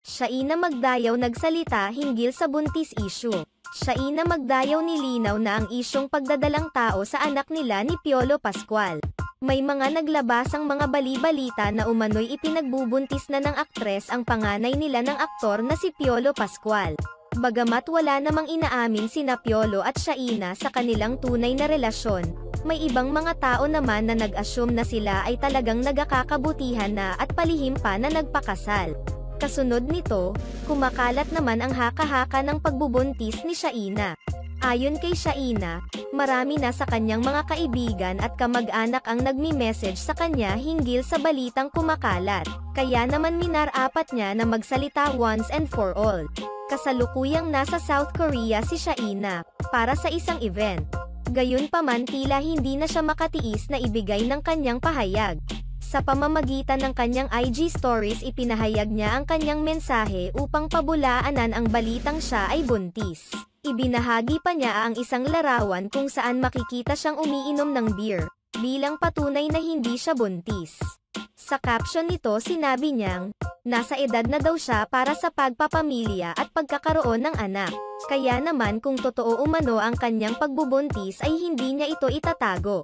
Shaina Magdayaw nagsalita hinggil sa buntis issue. Shaina Magdayaw nilinaw na ang isyong pagdadalang tao sa anak nila ni Piolo Pascual. May mga naglabasang mga bali-balita na umano'y ipinagbubuntis na ng aktres ang panganay nila ng aktor na si Piolo Pascual. Bagamat wala namang inaamin sina Piolo at Shaina sa kanilang tunay na relasyon, may ibang mga tao naman na nag-assume na sila ay talagang nagkakabutihan na at palihim pa na nagpakasal. Kasunod nito, kumakalat naman ang haka-haka ng pagbubuntis ni Shaina. Ayon kay Shaina, marami na sa kanyang mga kaibigan at kamag-anak ang nagmi-message sa kanya hinggil sa balitang kumakalat, kaya naman minarapat niya na magsalita once and for all. Kasalukuyang nasa South Korea si Shaina, para sa isang event. Gayunpaman tila hindi na siya makatiis na ibigay ng kanyang pahayag. Sa pamamagitan ng kanyang IG stories ipinahayag niya ang kanyang mensahe upang pabulaanan ang balitang siya ay buntis. Ibinahagi pa niya ang isang larawan kung saan makikita siyang umiinom ng beer, bilang patunay na hindi siya buntis. Sa caption nito sinabi niyang, nasa edad na daw siya para sa pagpapamilya at pagkakaroon ng anak. Kaya naman kung totoo umano ang kanyang pagbubuntis ay hindi niya ito itatago.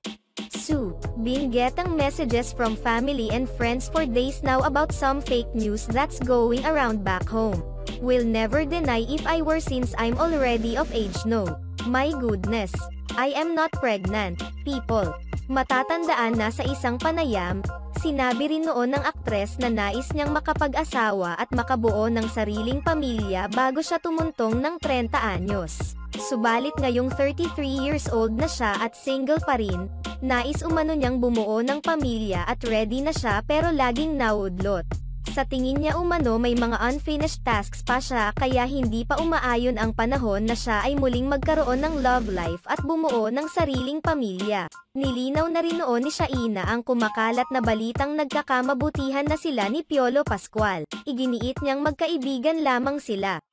Sue, been getting messages from family and friends for days now about some fake news that's going around back home. Will never deny if I were since I'm already of age no. My goodness. I am not pregnant, people. Matatandaan na sa isang panayam, sinabi rin noon ng aktres na nais niyang makapag-asawa at makabuo ng sariling pamilya bago siya tumuntong ng 30 anyos. Subalit ngayong 33 years old na siya at single pa rin, nais umano niyang bumuo ng pamilya at ready na siya pero laging nauudlot. Sa tingin niya umano may mga unfinished tasks pa siya kaya hindi pa umaayon ang panahon na siya ay muling magkaroon ng love life at bumuo ng sariling pamilya. Nilinaw na rin noon ni Shaina ang kumakalat na balitang nagkakamabutihan na sila ni Piolo Pascual. Iginiit niyang magkaibigan lamang sila.